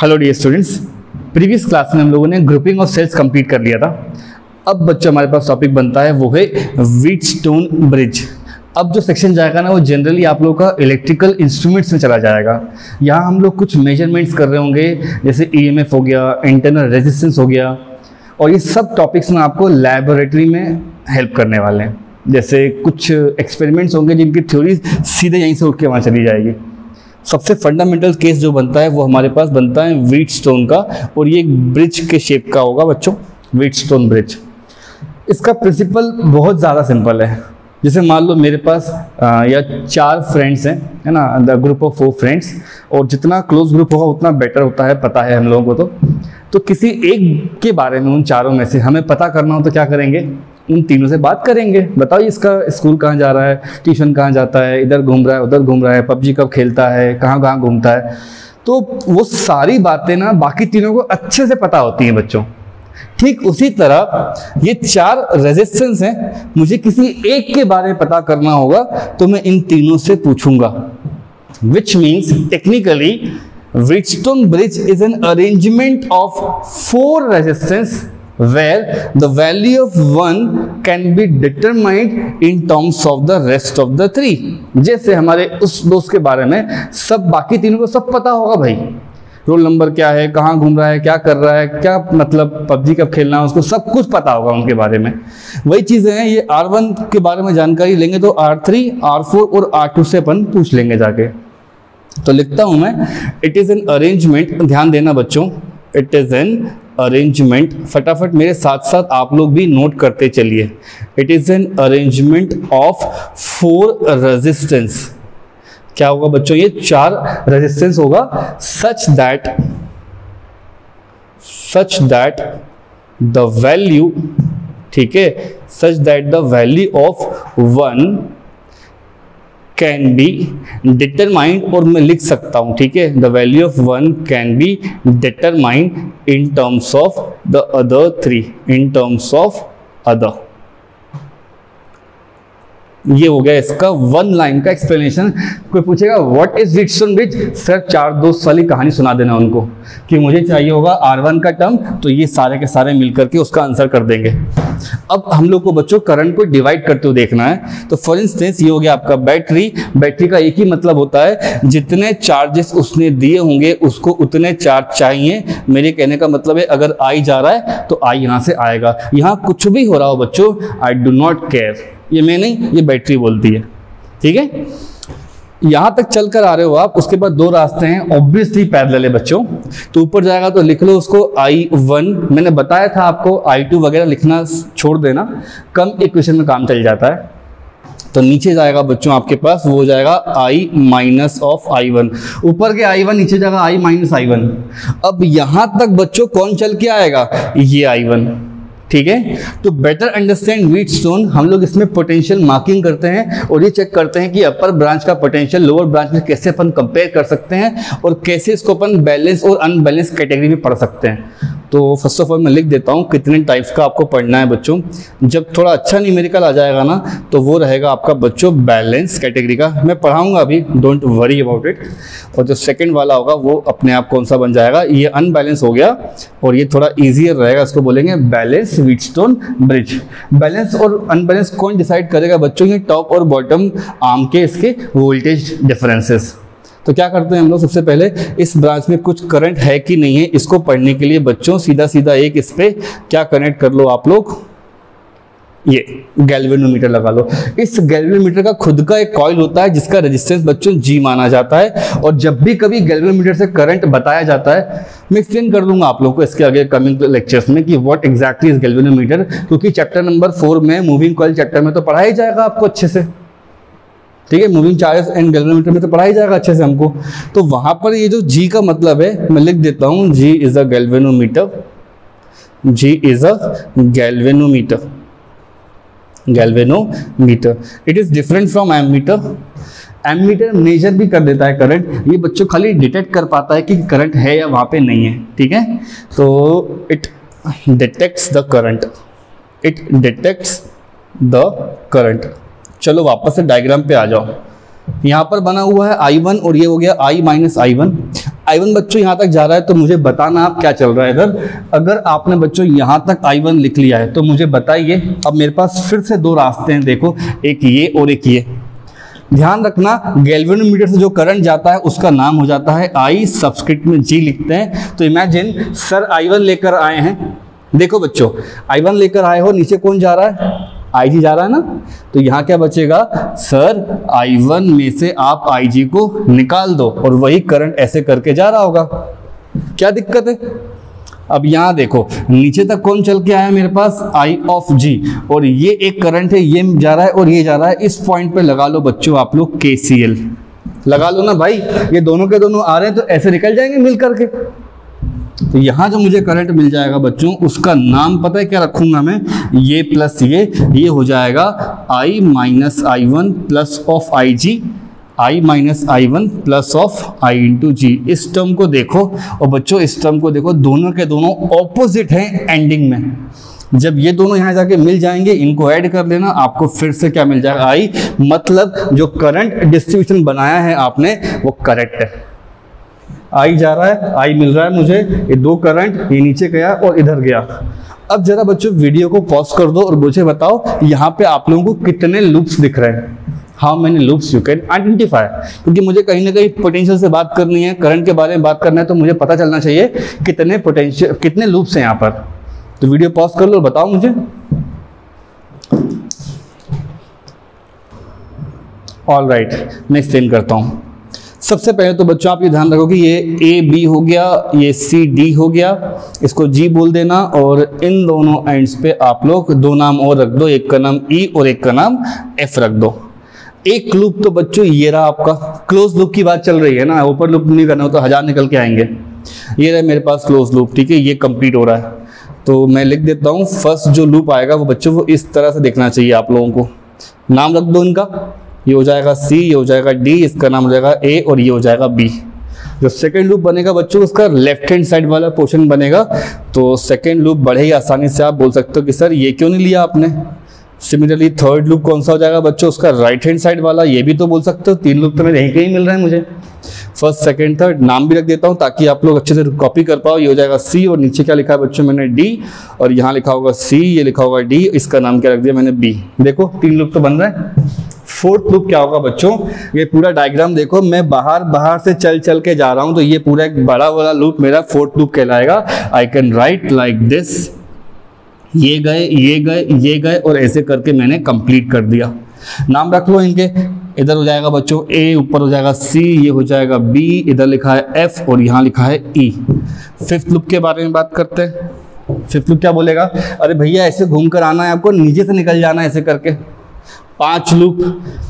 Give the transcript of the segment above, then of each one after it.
Hello dear students, previous class में हम लोगों ने ग्रुपिंग ऑफ सेल्स कंप्लीट कर लिया था। अब बच्चों हमारे पास टॉपिक बनता है वो है व्हीटस्टोन ब्रिज। अब जो सेक्शन जाएगा ना वो जनरली आप लोगों का इलेक्ट्रिकल इंस्ट्रूमेंट्स में चला जाएगा। यहाँ हम लोग कुछ मेजरमेंट्स कर रहे होंगे, जैसे ईएमएफ हो गया, इंटरनल रेजिस्टेंस हो गया, और ये सब टॉपिक्स में आपको लैबोरेटरी में हेल्प करने वाले हैं। जैसे कुछ एक्सपेरिमेंट्स होंगे जिनकी थ्योरी सीधे यहीं से उठ के वहाँ चली जाएगी। सबसे फंडामेंटल केस जो बनता है वो हमारे पास बनता है व्हीटस्टोन का, और ये एक ब्रिज के शेप का होगा बच्चों, व्हीटस्टोन ब्रिज। इसका प्रिंसिपल बहुत ज़्यादा सिंपल है। जैसे मान लो मेरे पास या 4 फ्रेंड्स हैं, है ना, द ग्रुप ऑफ 4 फ्रेंड्स, और जितना क्लोज ग्रुप होगा उतना बेटर होता है, पता है हम लोगों को। तो किसी एक के बारे में, उन चारों में से हमें पता करना हो तो क्या करेंगे, उन तीनों से बात करेंगे। बताओ इसका स्कूल कहाँ जा रहा है, ट्यूशन कहाँ जाता है, इधर घूम रहा है, उधर घूम रहा है, पबजी कब खेलता है, कहाँ कहाँ घूमता है। तो वो सारी बातें ना बाकी तीनों को अच्छे से पता होती हैं बच्चों। ठीक उसी तरह ये 4 रेजिस्टेंस हैं, मुझे किसी एक के बारे में पता करना होगा तो मैं इन तीनों से पूछूंगा। Which means technically Wheatstone bridge is an arrangement of 4 resistance where the value of one can be determined in terms of the rest of the 3। जैसे हमारे उस दोस्त के बारे में सब बाकी तीनों को सब पता होगा भाई, रोल नंबर क्या है, कहाँ घूम रहा है, क्या कर रहा है, क्या मतलब पबजी कब खेलना है, उसको सब कुछ पता होगा उनके बारे में। वही चीज़ें हैं, ये R1 के बारे में जानकारी लेंगे तो R3, R4 और R2 से अपन पूछ लेंगे जाके। तो लिखता हूँ मैं, इट इज़ एन अरेंजमेंट, ध्यान देना बच्चों, इट इज़ एन अरेंजमेंट, फटाफट मेरे साथ साथ आप लोग भी नोट करते चलिए। It is an arrangement of 4 resistance. क्या होगा बच्चों, ये 4 रेजिस्टेंस होगा, सच दैट द वैल्यू, ठीक है, such that the value of 1 can be determined, और मैं लिख सकता हूं, ठीक है, the value of 1 can be determined in terms of the other 3, in terms of other. ये हो गया इसका 1 लाइन का एक्सप्लेनेशन। कोई पूछेगा what is Wheatstone bridge, sir 4 दोस्त वाली कहानी सुना देना उनको कि मुझे चाहिए होगा R1 का टर्म, तो ये सारे के सारे मिलकर के उसका आंसर कर देंगे। अब हम लोग को बच्चों करंट को डिवाइड करते हुए देखना है। तो फॉर इंस्टेंस ये हो गया आपका बैटरी का एक ही मतलब होता है, जितने चार्जेस उसने दिए होंगे उसको उतने चार्ज चाहिए। मेरे कहने का मतलब है अगर I जा रहा है तो I यहाँ से आएगा। यहाँ कुछ भी हो रहा हो बच्चों, आई डू नॉट केयर, ये मैं नहीं, ये बैटरी बोलती है, ठीक है। यहाँ तक चलकर आ रहे हो आप, उसके बाद 2 रास्ते हैं, ऑब्वियसली पैरेलल है बच्चों। तो ऊपर जाएगा तो लिख लो उसको I1, मैंने बताया था आपको I2 वगैरह लिखना छोड़ देना, कम इक्वेशन में काम चल जाता है। तो नीचे जाएगा बच्चों आपके पास, वो हो जाएगा I माइनस ऑफ I1, ऊपर के I1 नीचे जाएगा I माइनस I1। अब यहाँ तक बच्चों कौन चल के आएगा, ये I1, ठीक है। तो बेटर अंडरस्टैंड व्हीटस्टोन, हम लोग इसमें पोटेंशियल मार्किंग करते हैं और ये चेक करते हैं कि अपर ब्रांच का पोटेंशियल लोअर ब्रांच में कैसे अपन कंपेयर कर सकते हैं और कैसे इसको अपन बैलेंस और अनबैलेंस कैटेगरी में पढ़ सकते हैं। तो फर्स्ट ऑफ ऑल मैं लिख देता हूँ कितने टाइप्स का आपको पढ़ना है बच्चों। जब थोड़ा अच्छा न्यूमेरिकल आ जाएगा ना तो वो रहेगा आपका बच्चों बैलेंस कैटेगरी का, मैं पढ़ाऊंगा अभी, डोंट वरी अबाउट इट। और जो सेकंड वाला होगा वो अपने आप कौन सा बन जाएगा, ये अनबैलेंस हो गया, और ये थोड़ा ईजियर रहेगा, इसको बोलेंगे बैलेंस व्हीटस्टोन ब्रिज। बैलेंस और अनबैलेंस कौन डिसाइड करेगा बच्चों, ये टॉप और बॉटम आर्म के इसके वोल्टेज डिफरेंसेस। तो क्या करते हैं हम लोग, सबसे पहले इस ब्रांच में कुछ करंट है कि नहीं है, इसको पढ़ने के लिए बच्चों सीधा एक इस पे क्या कनेक्ट कर लो आप लोग, ये गैल्वेनोमीटर लगा लो। इस गैल्वेनोमीटर का खुद का एक कॉइल होता है जिसका रेजिस्टेंस बच्चों G माना जाता है, और जब भी कभी गैल्वेनोमीटर से करंट बताया जाता है, मैं एक्सप्लेन कर दूंगा आप लोगों को इसके आगे कमिंग लेक्चर्स में कि व्हाट एग्जैक्टली इज गैल्वेनोमीटर, क्योंकि चैप्टर नंबर 4 में मूविंग कॉइल चैप्टर में तो पढ़ाया ही जाएगा आपको अच्छे से, ठीक है। मूविंग चार्जेस एंड गैल्वेनोमीटर में तो पढ़ाया जाएगा अच्छे से हमको। तो वहां पर ये जो G का मतलब है मैं लिख देता हूं, G is a galvanometer, G is a galvanometer, it is different from ammeter. Ammeter measure भी कर देता है करंट, ये बच्चों खाली डिटेक्ट कर पाता है कि करंट है या वहां पे नहीं है, ठीक है। तो इट डिटेक्ट्स द करंट। चलो वापस से डायग्राम पे आ जाओ। यहाँ पर बना हुआ है I1 और ये हो गया I माइनस I1। I1 बच्चों यहाँ तक जा रहा है तो मुझे बताना आप क्या चल रहा है इधर। अगर आपने बच्चों यहाँ तक I1 लिख लिया है तो मुझे बताइए। अब मेरे पास फिर से दो रास्ते हैं, देखो एक ये और एक ये। ध्यान रखना गैल्वेनोमीटर से जो करंट जाता है उसका नाम हो जाता है I, सबस्क्रिप्ट में G लिखते हैं। तो इमेजिन सर I1 लेकर आए हैं, देखो बच्चों I1 लेकर आए हो, नीचे कौन जा रहा है, IG जा रहा है ना, तो यहाँ क्या बचेगा सर I1 में से आप IG को निकाल दो और वही करंट ऐसे करके जा रहा होगा, क्या दिक्कत है। अब यहाँ देखो नीचे तक कौन चल के आया मेरे पास I ऑफ G, और ये एक करंट है, ये जा रहा है और ये जा रहा है। इस पॉइंट पे लगा लो बच्चों आप लोग KCL, लगा लो ना भाई, ये दोनों के दोनों आ रहे हैं तो ऐसे निकल जाएंगे मिल करके। तो यहाँ जो मुझे करंट मिल जाएगा बच्चों उसका नाम पता है क्या रखूंगा मैं, ये प्लस ये हो जाएगा I minus I1 plus of IG, I minus I1 plus of I into G। इस टर्म को देखो और बच्चों इस टर्म को देखो, दोनों के दोनों ऑपोजिट हैं एंडिंग में। जब ये दोनों यहाँ जाके मिल जाएंगे, इनको ऐड कर लेना, आपको फिर से क्या मिल जाएगा I, मतलब जो करंट डिस्ट्रीब्यूशन बनाया है आपने वो करेक्ट है। I जा रहा है, I मिल रहा है मुझे, ये दो करंट ये नीचे गया और इधर गया। अब जरा बच्चों वीडियो को पॉज कर दो और मुझे बताओ यहाँ पे आप लोगों को कितने लूप्स दिख रहे हैं, how many loops you can identify. क्योंकि मुझे कहीं ना कहीं पोटेंशियल से बात करनी है, करंट के बारे में बात करना है, तो मुझे पता चलना चाहिए कितने पोटेंशियल कितने लूप्स हैं यहाँ पर। तो वीडियो पॉज कर लो और बताओ मुझे। ऑल राइट, मैं एक्सप्लेन करता हूँ। सबसे पहले तो बच्चों आप ये ध्यान रखो कि ये A B हो गया, ये C D हो गया, इसको G बोल देना, और इन दोनों एंड्स पे आप लोग दो नाम और रख दो, एक का नाम E और एक का नाम F रख दो। एक लूप तो बच्चों ये रहा आपका, क्लोज लूप की बात चल रही है ना, ओपन लूप नहीं करना हो तो 1000 निकल के आएंगे। ये रहा मेरे पास क्लोज लूप, ठीक है, ये कंप्लीट हो रहा है। तो मैं लिख देता हूँ, फर्स्ट जो लूप आएगा वो बच्चों वो इस तरह से देखना चाहिए आप लोगों को। नाम रख दो इनका, ये हो जाएगा C, ये हो जाएगा D, इसका नाम हो जाएगा A और ये हो जाएगा B। जो सेकेंड लूप बनेगा बच्चों उसका लेफ्ट हैंड साइड वाला पोर्शन बनेगा। तो सेकेंड लूप बड़े ही आसानी से आप बोल सकते हो कि सर ये क्यों नहीं लिया आपने। सिमिलरली थर्ड लूप कौन सा हो जाएगा बच्चों, उसका राइट हैंड साइड वाला, ये भी तो बोल सकते हो। तीन लूप तो मेरे यहीं कहीं मिल रहे हैं मुझे, फर्स्ट सेकंड थर्ड। नाम भी रख देता हूँ ताकि आप लोग अच्छे से कॉपी कर पाओ। ये हो जाएगा C और नीचे क्या लिखा है बच्चों मैंने D, और यहाँ लिखा होगा C, ये लिखा होगा D, इसका नाम क्या रख दिया मैंने B। देखो तीन लूप तो बन रहे हैं। फोर्थ लूप क्या होगा बच्चों, ये पूरा डायग्राम देखो, मैं बाहर से चल के जा रहा हूं, तो ये पूरा एक बड़ा वाला लूप मेरा फोर्थ लूप कहलाएगा। आई कैन राइट लाइक दिस, ये गए ये गए ये गए और ऐसे करके मैंने कंप्लीट कर दिया। नाम रख लो इनके, इधर हो जाएगा बच्चों A, ऊपर हो जाएगा C, ये हो जाएगा B, इधर लिखा है F और यहाँ लिखा है E। फिफ्थ लूप के बारे में बात करते हैं। फिफ्थ लूप क्या बोलेगा, अरे भैया ऐसे घूम कर आना है आपको, नीचे से निकल जाना है ऐसे करके। 5 लूप,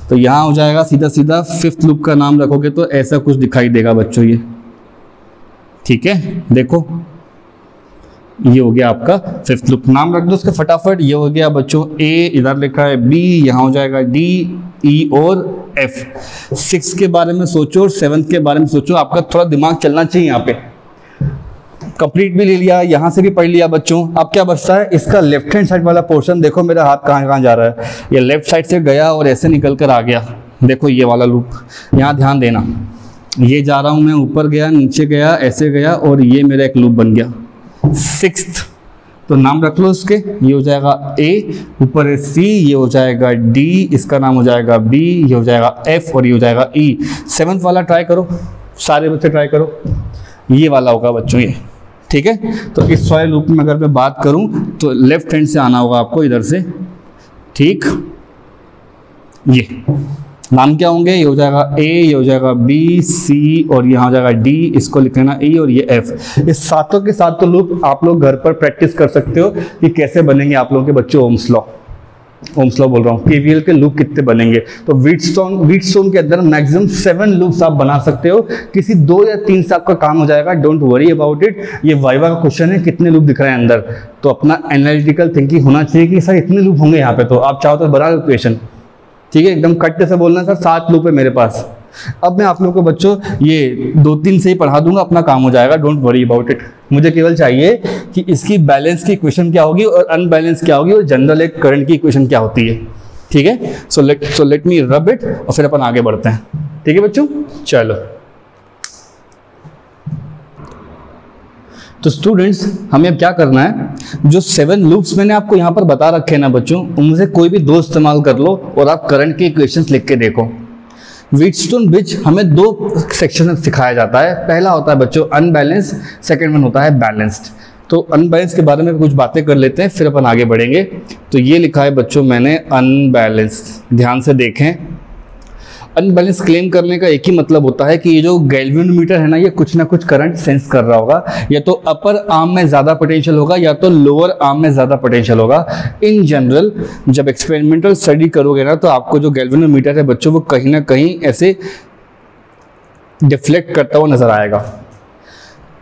तो यहाँ हो जाएगा सीधा सीधा फिफ्थ लूप का नाम रखोगे तो ऐसा कुछ दिखाई देगा बच्चों ये, ठीक है। देखो ये हो गया आपका फिफ्थ लूप, नाम रख दो उसका फटाफट। ये हो गया बच्चों A, इधर लिखा है B, यहाँ हो जाएगा D, E और F। 6 के बारे में सोचो और 7 के बारे में सोचो, आपका थोड़ा दिमाग चलना चाहिए यहाँ पे। कंप्लीट भी ले लिया, यहाँ से भी पढ़ लिया बच्चों। अब क्या बचता है, इसका लेफ्ट हैंड साइड वाला पोर्शन देखो, मेरा हाथ कहाँ जा रहा है, ये लेफ्ट साइड से गया और ऐसे निकल कर आ गया। देखो ये वाला लूप, यहाँ ध्यान देना, ये जा रहा हूँ मैं, ऊपर गया नीचे गया ऐसे गया और ये मेरा एक लूप बन गया। 6th, तो नाम रख लो उसके, ये हो जाएगा A, ऊपर है C, ये हो जाएगा D, इसका नाम हो जाएगा B, ये हो जाएगा F और ये हो जाएगा E। 7th वाला ट्राई करो, सारे बच्चे ट्राई करो, ये वाला होगा बच्चों ये, ठीक है। तो इस वाले लूप में अगर मैं बात करूं तो लेफ्ट हैंड से आना होगा आपको इधर से, ठीक। ये नाम क्या होंगे, ये हो जाएगा A, ये हो जाएगा B, C और यहाँ हो जाएगा D, इसको लिख लेना E और ये F। इस सातों के साथ तो लूप आप लोग घर पर प्रैक्टिस कर सकते हो कि कैसे बनेंगे आप लोगों के बच्चों ओम्स लॉ बोल रहा हूँ, KVL के लूप कितने बनेंगे। तो व्हीटस्टोन के अंदर मैक्सिमम 7 लूप्स आप बना सकते हो, किसी 2 या 3 से आपका काम हो जाएगा, डोंट वरी अबाउट इट। ये वाइवा का क्वेश्चन है, कितने लूप दिख रहे हैं अंदर, तो अपना एनालिटिकल थिंकिंग होना चाहिए कि सर इतने लूप होंगे यहाँ पे, तो आप चाहो तो बना लो इक्वेशन, ठीक है। एकदम कट्टे से बोलना सर 7 लूप है मेरे पास। अब मैं आप लोगों को बच्चों ये 2-3 से ही पढ़ा दूंगा, अपना काम हो जाएगा, डोंट वरी अबाउट इट। मुझे केवल चाहिए कि इसकी बैलेंस की इक्वेशन क्या होगी और अनबैलेंस क्या होगी और जनरल एक करंट की इक्वेशन क्या होती है, ठीक है। So let me rub it और फिर अपन आगे बढ़ते हैं, ठीक है बच्चों। चलो तो स्टूडेंट्स हमें अब क्या करना है, जो 7 लूप्स मैंने आपको यहाँ पर बता रखे हैं ना बच्चों, उनसे कोई भी 2 इस्तेमाल कर लो और आप करंट के इक्वेशंस लिख के देखो। व्हीटस्टोन ब्रिज हमें 2 सेक्शन में सिखाया जाता है। पहला होता है बच्चों अनबैलेंस्ड, सेकेंड वन होता है बैलेंस्ड। तो अनबैलेंस के बारे में कुछ बातें कर लेते हैं, फिर अपन आगे बढ़ेंगे। तो ये लिखा है बच्चों मैंने अनबैलेंस्ड, ध्यान से देखें। अनबैलेंस क्लेम करने का एक ही मतलब होता है कि ये जो गैल्वेनोमीटर है ना, ये कुछ ना कुछ करंट सेंस कर रहा होगा, या तो अपर आर्म में ज़्यादा पोटेंशियल होगा या तो लोअर आर्म में ज़्यादा पोटेंशियल होगा। इन जनरल जब एक्सपेरिमेंटल स्टडी करोगे ना, तो आपको जो गैल्वेनोमीटर है बच्चों, वो कहीं ना कहीं ऐसे डिफ्लेक्ट करता हुआ नजर आएगा।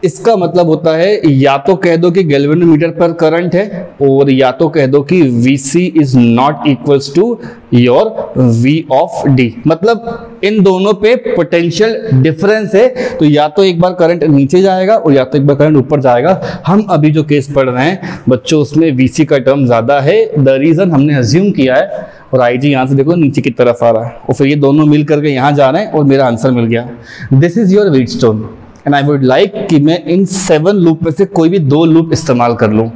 इसका मतलब होता है या तो कह दो कि गैल्वेनोमीटर पर करंट है, और या तो कह दो कि Vc is not equals to your V of D। मतलब इन दोनों पे पोटेंशियल डिफरेंस है, तो या तो एक बार करंट नीचे जाएगा और या तो एक बार करंट ऊपर जाएगा। हम अभी जो केस पढ़ रहे हैं बच्चों, उसमें Vc का टर्म ज्यादा है। द रीजन हमने अज्यूम किया है, और Ig यहाँ से देखो नीचे की तरफ आ रहा है, और फिर ये दोनों मिल करके यहाँ जा रहे हैं और मेरा आंसर मिल गया। This is your Wheatstone and I would like कि मैं इन 7 लूप में से कोई भी 2 लूप इस्तेमाल कर लूं।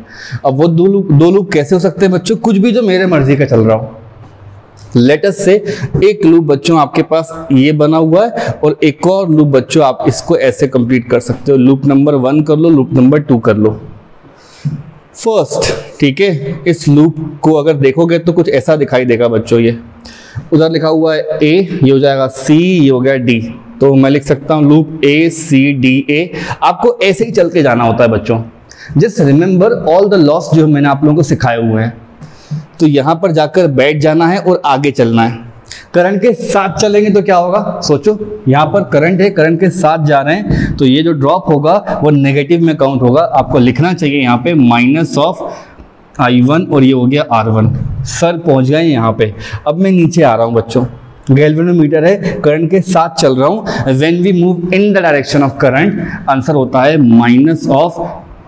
अब वो दो लूप कैसे हो सकते हैं बच्चों? कुछ भी जो मेरे मर्जी का चल रहा हो। लेटस से एक लूप बच्चों आपके पास ये बना हुआ है, और एक और लूप बच्चों आप इसको ऐसे कंप्लीट कर सकते हो। लूप नंबर 1 कर लो, लूप नंबर 2 कर लो। फर्स्ट, ठीक है, इस लूप को अगर देखोगे तो कुछ ऐसा दिखाई देगा बच्चों। ये उधर लिखा हुआ है A, ये हो जाएगा C, ये हो गया D। तो मैं लिख सकता हूं loop A C D A। आपको ऐसे ही चल के जाना होता है बच्चों। Just remember all the loss जो मैंने आप लोगों को सिखाए हुए हैं। तो यहां पर जाकर बैठ जाना है और आगे चलना है। करंट के साथ चलेंगे तो क्या होगा? सोचो, यहां पर करंट है, करंट के साथ जा रहे हैं, तो ये जो ड्रॉप होगा वो नेगेटिव में काउंट होगा। आपको लिखना चाहिए यहाँ पे माइनस ऑफ I1, और ये हो गया R1। सर पहुंच गए यहाँ पे। अब मैं नीचे आ रहा हूँ बच्चों। गैल्वेनोमीटर है, करंट के साथ चल रहा हूँ। When we move in the direction of current, answer होता है minus of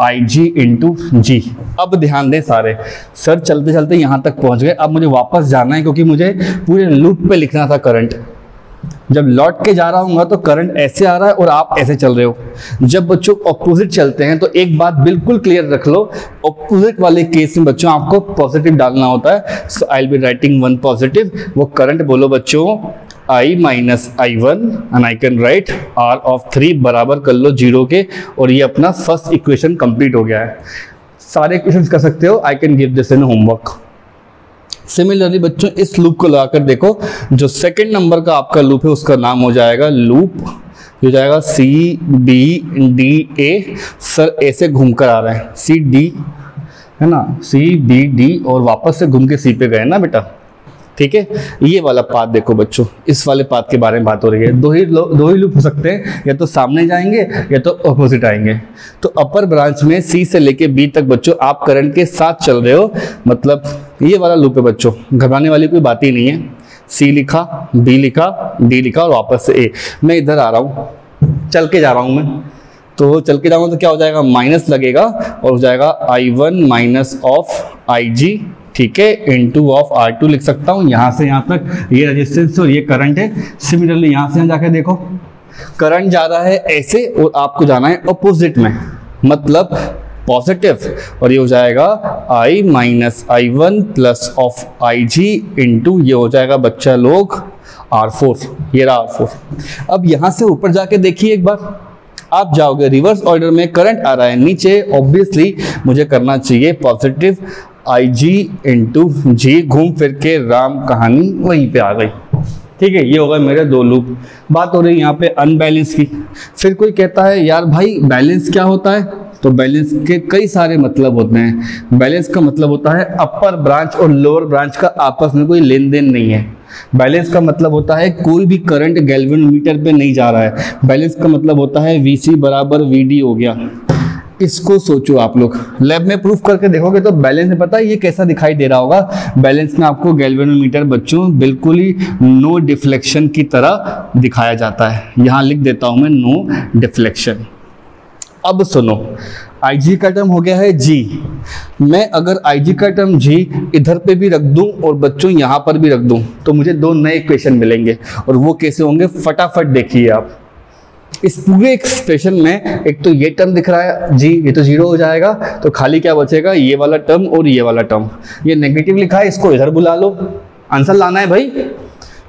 Ig into G। अब ध्यान दें सारे, सर चलते चलते यहाँ तक पहुँच गए। अब मुझे वापस जाना है, क्योंकि मुझे पूरे लूप पे लिखना था करंट। जब लौट के जा रहा हूँ तो करंट ऐसे आ रहा है और आप ऐसे चल रहे हो। जब बच्चों ऑपोजिट चलते हैं तो एक बात बिल्कुल क्लियर रख लो, ऑपोजिट वाले केस में बच्चों आपको पॉजिटिव डालना होता है। So I will be writing 1 positive. वो करंट बोलो बच्चों I minus I1, and I can write R of 3 बराबर कर लो 0 के, और ये अपना फर्स्ट इक्वेशन कंप्लीट हो गया है। सारे इक्वेशंस कर सकते हो, I can give this in homework. Similarly बच्चों इस लूप को लगाकर देखो, जो सेकंड नंबर का आपका लूप है उसका नाम हो जाएगा लूप, हो जाएगा C B D A। Sir ऐसे घूमकर आ रहे हैं, C D है ना, C B D, और वापस से घूम के C पे गए ना बेटा, ठीक है। ये वाला पाथ देखो बच्चों, इस वाले पाथ के बारे में बात हो रही है। दो ही लूप हो सकते हैं, या तो सामने जाएंगे या तो ऑपोजिट आएंगे। तो अपर ब्रांच में C से लेके B तक बच्चों आप करंट के साथ चल रहे हो, मतलब ये वाला लूप है बच्चों। घबराने वाली कोई बात ही नहीं है। C लिखा, B लिखा, D लिखा, और वापस से A। मैं इधर आ रहा हूँ, चल के जा रहा हूँ मैं, तो चल के जाऊँगा तो क्या हो जाएगा, माइनस लगेगा, और हो जाएगा I1 माइनस ऑफ IG, ठीक है, इंटू ऑफ R2 लिख सकता हूँ। यहाँ से यहाँ तक ये रेजिस्टेंस और ये करंट है। सिमिलरली यहाँ से यहाँ जाकर देखो, करंट जा रहा है ऐसे और आपको जाना है अपोजिट में, मतलब पॉजिटिव, और ये हो जाएगा I minus I1 plus of IG into ये हो जाएगा बच्चा लोग R4। ये रहा R4। अब यहाँ से ऊपर जाके देखिए एक बार, आप जाओगे रिवर्स ऑर्डर में, करंट आ रहा है नीचे, ऑब्वियसली मुझे करना चाहिए पॉजिटिव IG इंटू G। घूम फिर के राम कहानी वहीं पे आ गई, ठीक है। ये होगा मेरे 2 लूप। बात हो रही है यहाँ पे अनबैलेंस की। फिर कोई कहता है यार भाई बैलेंस क्या होता है? तो बैलेंस के कई सारे मतलब होते हैं। बैलेंस का मतलब होता है अपर ब्रांच और लोअर ब्रांच का आपस में कोई लेन देन नहीं है। बैलेंस का मतलब होता है कोई भी करंट गैल्वेनोमीटर पे नहीं जा रहा है। बैलेंस का मतलब होता है Vc बराबर Vd हो गया। इसको सोचो आप लोग, लैब में प्रूफ करके देखोगे तो बैलेंस में पता है ये कैसा दिखाई दे रहा होगा। बैलेंस में आपको गैल्वेनोमीटर बच्चों बिल्कुल ही नो डिफ्लेक्शन की तरह दिखाया जाता है। यहाँ लिख देता हूं मैं नो डिफ्लेक्शन। अब सुनो, Ig का टर्म हो गया है G। मैं अगर Ig का टर्म G इधर पे भी रख दूं और बच्चों यहाँ पर भी रख दूं तो मुझे 2 नए इक्वेशन मिलेंगे, और वो कैसे होंगे फटाफट देखिए आप। इस पूरे एक्सप्रेशन में एक तो ये टर्म दिख रहा है जी, ये तो जीरो हो जाएगा, तो खाली क्या बचेगा, ये वाला टर्म और ये वाला टर्म। ये नेगेटिव लिखा है, इसको इधर बुला लो, आंसर लाना है भाई।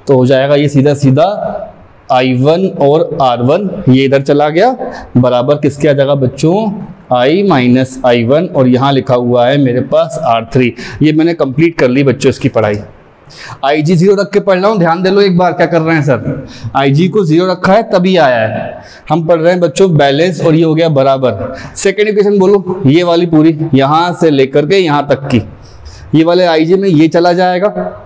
तो हो जाएगा ये सीधा सीधा I1 और R1 ये इधर चला गया, बराबर किसके आ जाएगा बच्चों, I माइनस I1, और यहाँ लिखा हुआ है मेरे पास R3। ये मैंने कंप्लीट कर ली बच्चों इसकी पढ़ाई। IG 0 रख के पढ़ रहा हूँ, ध्यान दे लो एक बार क्या कर रहे हैं सर। IG को 0 रखा है तभी आया है। हम पढ़ रहे हैं बच्चों बैलेंस, और ये हो गया बराबर। सेकेंड इक्वेशन बोलो, ये वाली पूरी यहाँ से लेकर के यहाँ तक की, ये वाले IG में ये चला जाएगा,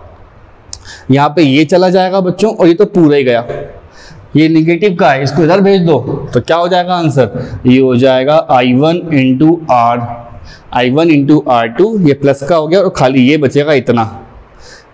यहाँ पे ये चला जाएगा बच्चों, और ये तो पूरा ही गया। ये निगेटिव का है, इसको इधर भेज दो तो क्या हो जाएगा आंसर, ये हो जाएगा I1 इंटू R2, ये प्लस का हो गया, और खाली ये बचेगा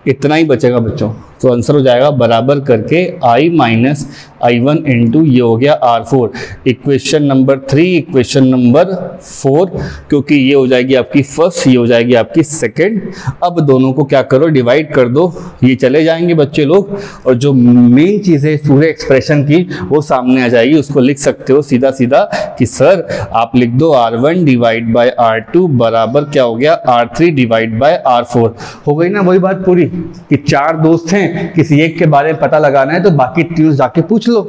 इतना ही बचेगा बच्चों। तो आंसर हो जाएगा बराबर करके I माइनस I1 इंटू ये हो गया R4। Equation number 3, equation number 4, क्योंकि ये हो जाएगी आपकी फर्स्ट, ये हो जाएगी आपकी सेकंड। अब दोनों को क्या करो, डिवाइड कर दो, ये चले जाएंगे बच्चे लोग, और जो मेन चीज़ है पूरे एक्सप्रेशन की वो सामने आ जाएगी। उसको लिख सकते हो सीधा सीधा कि सर आप लिख दो R1 डिवाइड बाय R2 बराबर क्या हो गया, R3 डिवाइड बाय R4। हो गई ना वही बात पूरी कि 4 दोस्त हैं, किसी एक के बारे में पता लगाना है तो बाकी तीनों जाके पूछ लो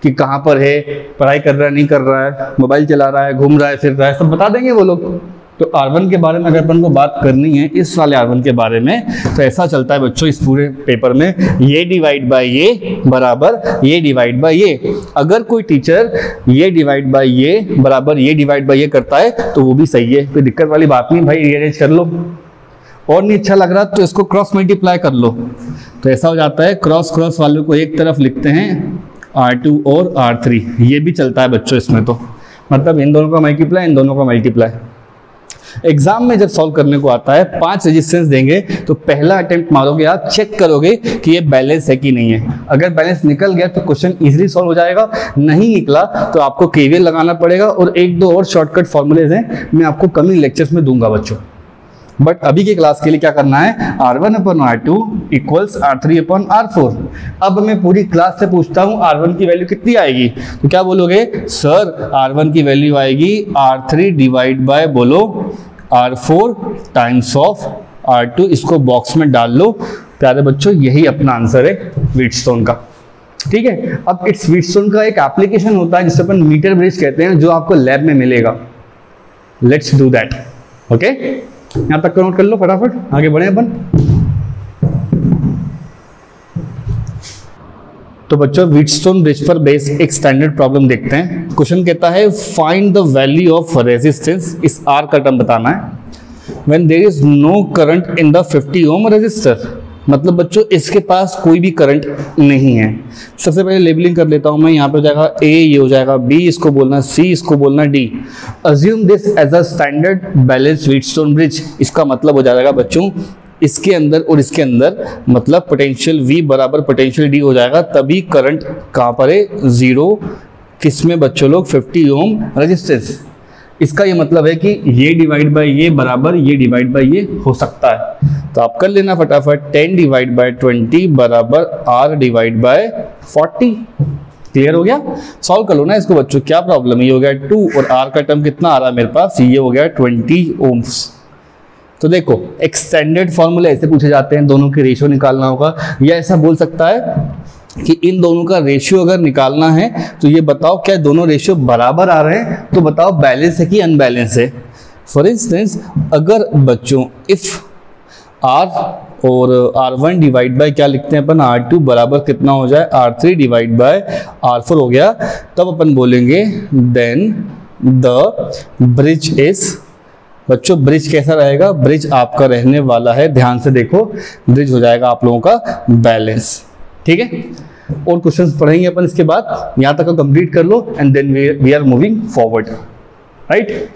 कि कहाँ पर है, पढ़ाई कर रहा है नहीं कर रहा है, मोबाइल चला रहा है, घूम रहा है, फिर रहा है, सब बता देंगे वो लोग। तो R1 के बारे में अगर अपन को बात करनी है, इस वाले R1 के बारे में, तो ऐसा चलता है बच्चों इस पूरे पेपर में, ये डिवाइड बाय ये बराबर ये डिवाइड बाय ये। अगर कोई टीचर ये डिवाइड बाय ये बराबर ये डिवाइड बाय ये करता है तो वो भी सही है, कोई दिक्कत वाली बात नहीं भाई, रीअरेंज कर लो। और नहीं अच्छा लग रहा तो इसको क्रॉस मल्टीप्लाई कर लो, तो ऐसा हो जाता है क्रॉस क्रॉस वालों को एक तरफ लिखते हैं R2 और R3, ये भी चलता है बच्चों इसमें। तो मतलब इन दोनों का मल्टीप्लाई, इन दोनों का मल्टीप्लाई। एग्जाम में जब सॉल्व करने को आता है 5 रेजिस्टेंस देंगे तो पहला अटेम्प्ट मारोगे आप, चेक करोगे कि ये बैलेंस है कि नहीं है। अगर बैलेंस निकल गया तो क्वेश्चन इजीली सॉल्व हो जाएगा, नहीं निकला तो आपको KVL लगाना पड़ेगा, और 1-2 और शॉर्टकट फॉर्मूलेज हैं, मैं आपको कमिंग लेक्चर्स में दूंगा बच्चों। बट अभी के क्लास के लिए क्या करना है, R1 अपन R2 इक्वल्स R3 अपन R4। अब मैं पूरी क्लास से पूछता हूँ R1 की वैल्यू कितनी आएगी, तो क्या बोलोगे सर R1 की वैल्यू आएगी R3 डिवाइड बाय बोलो R4 टाइम्स ऑफ R2। इसको बॉक्स में डाल लो प्यारे बच्चों, यही अपना आंसर है व्हीटस्टोन का। ठीक है, अब इट्स व्हीटस्टोन का एक एप्लीकेशन होता है जिसे अपन मीटर ब्रिज कहते हैं, जो आपको लैब में मिलेगा। Let's do that. ओके, यहां तक नोट कर लो, फटाफट आगे बढ़े अपन। तो बच्चों व्हीटस्टोन ब्रिज पर बेस एक स्टैंडर्ड प्रॉब्लम देखते हैं। क्वेश्चन कहता है find the value of resistance, इस R का टर्म बताना है, when there is no current in the 50 ohm resistor. मतलब बच्चों इसके पास कोई भी करंट नहीं है। सबसे पहले लेबलिंग कर लेता हूं मैं, यहाँ पे हो जाएगा A, ये हो जाएगा B, इसको बोलना C, इसको बोलना D। Assume this as a standard balance Wheatstone bridge. इसका मतलब हो जाएगा बच्चों इसके अंदर और इसके अंदर, मतलब पोटेंशियल V बराबर पोटेंशियल D हो जाएगा, तभी करंट कहाँ पर है, 0। किसमें बच्चों लोग, 50 ओम रेजिस्टेंस। इसका ये मतलब है कि ये डिवाइड बाय ये बराबर ये डिवाइड बाय ये हो सकता है। तो आप कर लेना फटाफट, 10 डिवाइड बाय 20 बराबर R डिवाइड बाय 40। क्लियर हो गया, सॉल्व कर लो ना इसको बच्चों, क्या प्रॉब्लम है। ये हो गया 2 और R का टर्म कितना आ रहा है मेरे पास, ये हो गया 20 ओम्स। तो देखो एक्सटेंडेड फॉर्मूला ऐसे पूछे जाते हैं, दोनों के रेशियो निकालना होगा, या ऐसा बोल सकता है कि इन दोनों का रेशियो अगर निकालना है तो ये बताओ क्या दोनों रेशियो बराबर आ रहे हैं, तो बताओ बैलेंस है कि अनबैलेंस है। फॉर इंस्टेंस अगर बच्चों इफ R और R1 डिवाइड बाय क्या लिखते हैं अपन, R2 बराबर कितना हो जाए, R3 डिवाइड बाय R4 हो गया, तब अपन बोलेंगे देन द ब्रिज इज। बच्चों ब्रिज कैसा रहेगा, ब्रिज आपका रहने वाला है, ध्यान से देखो, ब्रिज हो जाएगा आप लोगों का बैलेंस। ठीक है, और क्वेश्चंस पढ़ेंगे अपन इसके बाद, यहां तक कंप्लीट कर लो and then we are moving forward, right.